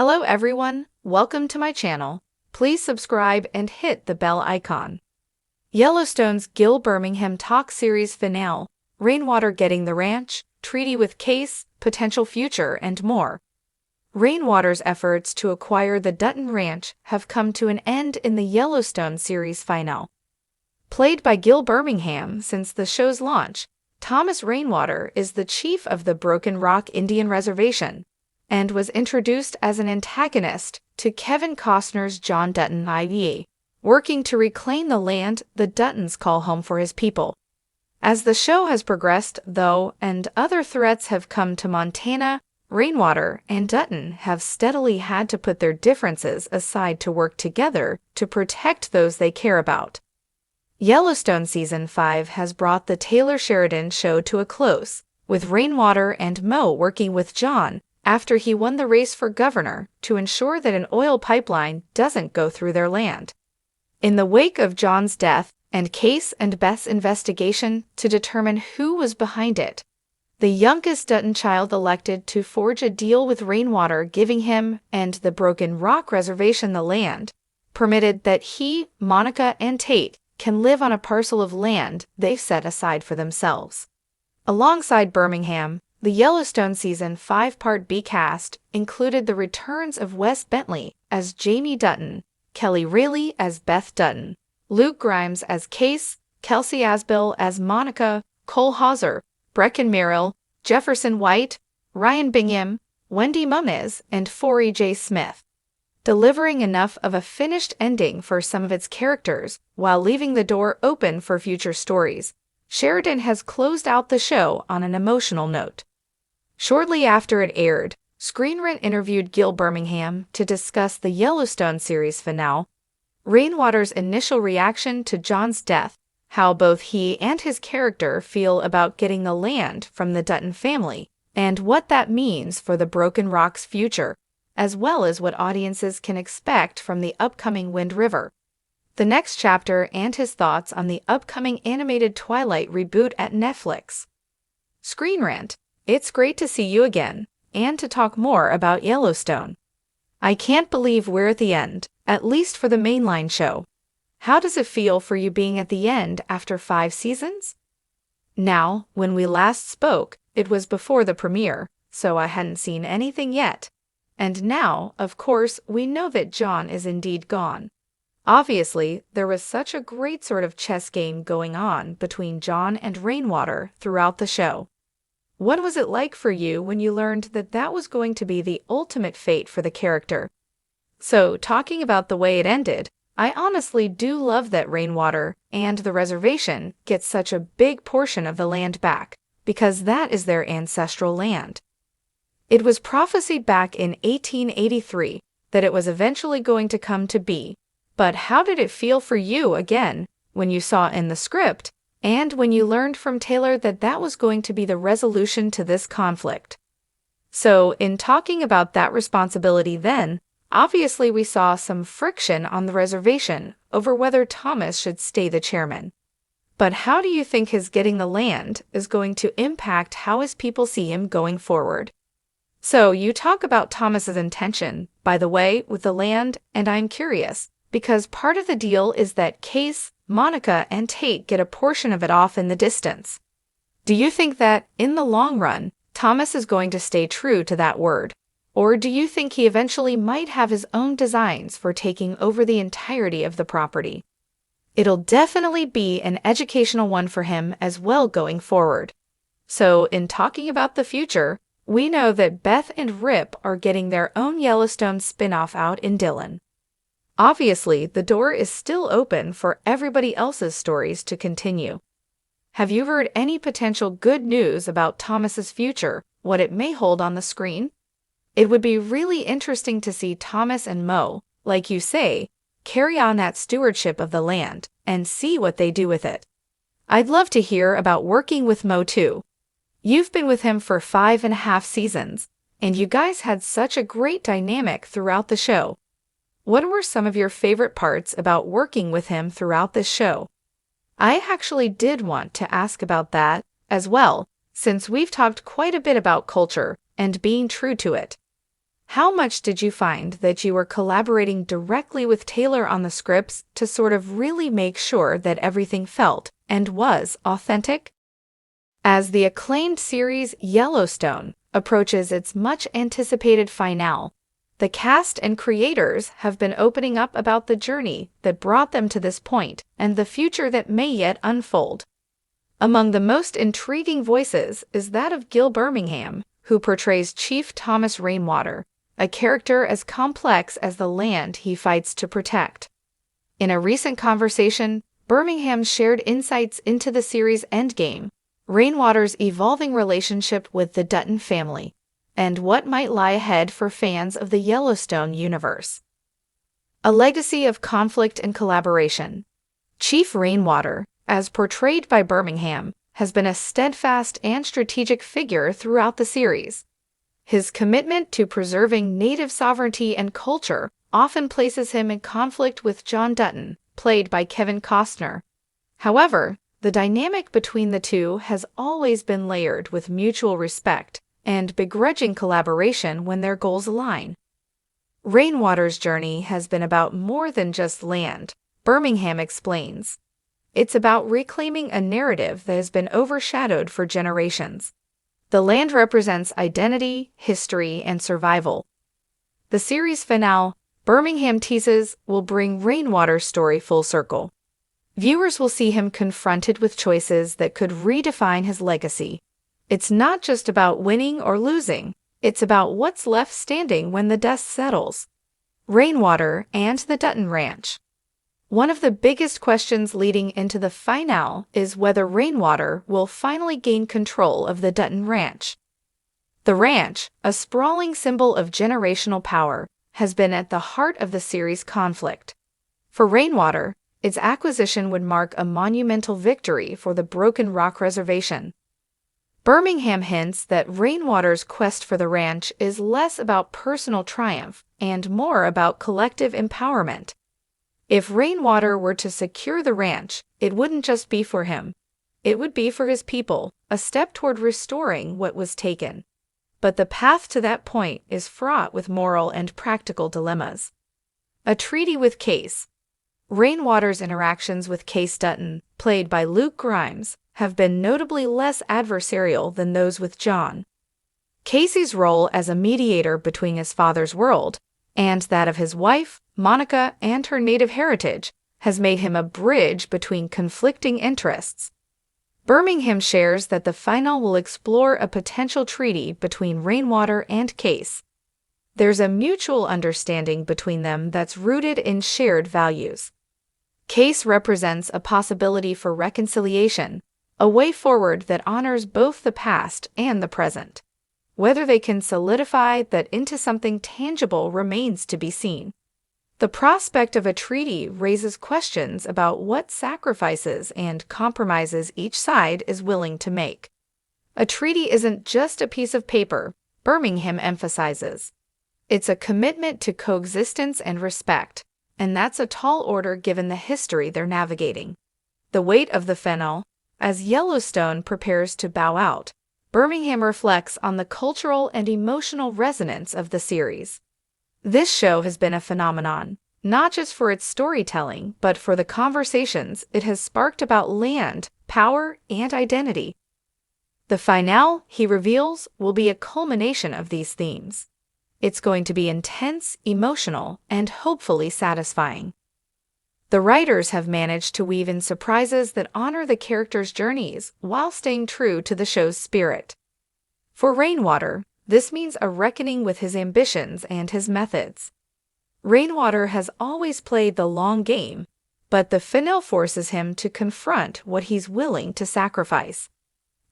Hello everyone, welcome to my channel. Please subscribe and hit the bell icon. Yellowstone's Gil Birmingham talk series finale, Rainwater getting the ranch, treaty with Kayce, potential future and more. Rainwater's efforts to acquire the Dutton Ranch have come to an end in the Yellowstone series finale. Played by Gil Birmingham since the show's launch, Thomas Rainwater is the chief of the Broken Rock Indian Reservation and was introduced as an antagonist to Kevin Costner's John Dutton IV, working to reclaim the land the Duttons call home for his people. As the show has progressed, though, and other threats have come to Montana, Rainwater and Dutton have steadily had to put their differences aside to work together to protect those they care about. Yellowstone Season 5 has brought the Taylor Sheridan show to a close, with Rainwater and Mo working with John after he won the race for governor to ensure that an oil pipeline doesn't go through their land. In the wake of John's death and Kayce and Beth's investigation to determine who was behind it, the youngest Dutton child elected to forge a deal with Rainwater, giving him and the Broken Rock Reservation the land, permitted that he, Monica, and Tate can live on a parcel of land they've set aside for themselves. Alongside Birmingham, the Yellowstone Season 5 Part B cast included the returns of Wes Bentley as Jamie Dutton, Kelly Rayleigh as Beth Dutton, Luke Grimes as Kayce, Kelsey Asbill as Monica, Cole Hauser, Brecken Merrill, Jefferson White, Ryan Bingham, Wendy Moniz, and Forey J. Smith, delivering enough of a finished ending for some of its characters while leaving the door open for future stories. Sheridan has closed out the show on an emotional note. Shortly after it aired, Screen Rant interviewed Gil Birmingham to discuss the Yellowstone series finale, Rainwater's initial reaction to John's death, how both he and his character feel about getting the land from the Dutton family, and what that means for the Broken Rock's future, as well as what audiences can expect from the upcoming Wind River, the next chapter, and his thoughts on the upcoming animated Twilight reboot at Netflix. Screen Rant, it's great to see you again, and to talk more about Yellowstone. I can't believe we're at the end, at least for the mainline show. How does it feel for you being at the end after 5 seasons? Now, when we last spoke, it was before the premiere, so I hadn't seen anything yet. And now, of course, we know that John is indeed gone. Obviously, there was such a great sort of chess game going on between John and Rainwater throughout the show. What was it like for you when you learned that that was going to be the ultimate fate for the character? So, talking about the way it ended, I honestly do love that Rainwater and the reservation get such a big portion of the land back, because that is their ancestral land. It was prophesied back in 1883 that it was eventually going to come to be, but how did it feel for you again when you saw in the script and when you learned from Taylor that that was going to be the resolution to this conflict? So, in talking about that responsibility then, obviously we saw some friction on the reservation over whether Thomas should stay the chairman. But how do you think his getting the land is going to impact how his people see him going forward? So, you talk about Thomas's intention, by the way, with the land, and I'm curious, because part of the deal is that Kayce, Monica, and Tate get a portion of it off in the distance. Do you think that, in the long run, Thomas is going to stay true to that word? Or do you think he eventually might have his own designs for taking over the entirety of the property? It'll definitely be an educational one for him as well going forward. So, in talking about the future, we know that Beth and Rip are getting their own Yellowstone spin-off out in Dillon. Obviously, the door is still open for everybody else's stories to continue. Have you heard any potential good news about Thomas's future, what it may hold on the screen? It would be really interesting to see Thomas and Mo, like you say, carry on that stewardship of the land and see what they do with it. I'd love to hear about working with Mo too. You've been with him for 5.5 seasons, and you guys had such a great dynamic throughout the show. What were some of your favorite parts about working with him throughout this show? I actually did want to ask about that as well, since we've talked quite a bit about culture and being true to it. How much did you find that you were collaborating directly with Taylor on the scripts to sort of really make sure that everything felt and was authentic? As the acclaimed series Yellowstone approaches its much-anticipated finale, the cast and creators have been opening up about the journey that brought them to this point and the future that may yet unfold. Among the most intriguing voices is that of Gil Birmingham, who portrays Chief Thomas Rainwater, a character as complex as the land he fights to protect. In a recent conversation, Birmingham shared insights into the series' endgame, Rainwater's evolving relationship with the Dutton family, and what might lie ahead for fans of the Yellowstone universe. A legacy of conflict and collaboration. Chief Rainwater, as portrayed by Birmingham, has been a steadfast and strategic figure throughout the series. His commitment to preserving native sovereignty and culture often places him in conflict with John Dutton, played by Kevin Costner. However, the dynamic between the two has always been layered with mutual respect and begrudging collaboration when their goals align. Rainwater's journey has been about more than just land, Birmingham explains. It's about reclaiming a narrative that has been overshadowed for generations. The land represents identity, history, and survival. The series finale, Birmingham teases, will bring Rainwater's story full circle. Viewers will see him confronted with choices that could redefine his legacy. It's not just about winning or losing, it's about what's left standing when the dust settles. Rainwater and the Dutton Ranch. One of the biggest questions leading into the finale is whether Rainwater will finally gain control of the Dutton Ranch. The ranch, a sprawling symbol of generational power, has been at the heart of the series' conflict. For Rainwater, its acquisition would mark a monumental victory for the Broken Rock Reservation. Birmingham hints that Rainwater's quest for the ranch is less about personal triumph and more about collective empowerment. If Rainwater were to secure the ranch, it wouldn't just be for him. It would be for his people, a step toward restoring what was taken. But the path to that point is fraught with moral and practical dilemmas. A treaty with Kayce. Rainwater's interactions with Kayce Dutton, played by Luke Grimes, have been notably less adversarial than those with John. Kayce's role as a mediator between his father's world and that of his wife, Monica, and her native heritage, has made him a bridge between conflicting interests. Birmingham shares that the finale will explore a potential treaty between Rainwater and Kayce. There's a mutual understanding between them that's rooted in shared values. Kayce represents a possibility for reconciliation, a way forward that honors both the past and the present. Whether they can solidify that into something tangible remains to be seen. The prospect of a treaty raises questions about what sacrifices and compromises each side is willing to make. A treaty isn't just a piece of paper, Birmingham emphasizes. It's a commitment to coexistence and respect, and that's a tall order given the history they're navigating. The weight of the finale, as Yellowstone prepares to bow out, Birmingham reflects on the cultural and emotional resonance of the series. This show has been a phenomenon, not just for its storytelling, but for the conversations it has sparked about land, power, and identity. The finale, he reveals, will be a culmination of these themes. It's going to be intense, emotional, and hopefully satisfying. The writers have managed to weave in surprises that honor the characters' journeys while staying true to the show's spirit. For Rainwater, this means a reckoning with his ambitions and his methods. Rainwater has always played the long game, but the finale forces him to confront what he's willing to sacrifice.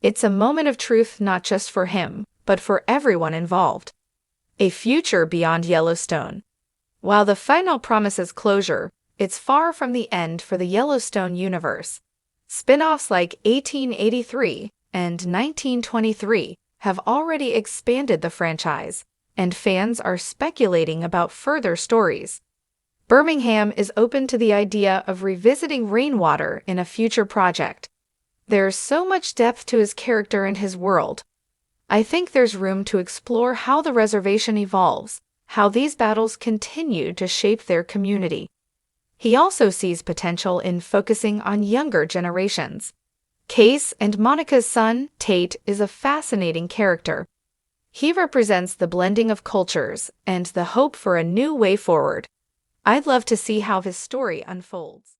It's a moment of truth not just for him, but for everyone involved. A future beyond Yellowstone. While the finale promises closure, it's far from the end for the Yellowstone universe. Spin-offs like 1883 and 1923 have already expanded the franchise, and fans are speculating about further stories. Birmingham is open to the idea of revisiting Rainwater in a future project. There's so much depth to his character and his world. I think there's room to explore how the reservation evolves, how these battles continue to shape their community. He also sees potential in focusing on younger generations. Kayce and Monica's son, Tate, is a fascinating character. He represents the blending of cultures and the hope for a new way forward. I'd love to see how his story unfolds.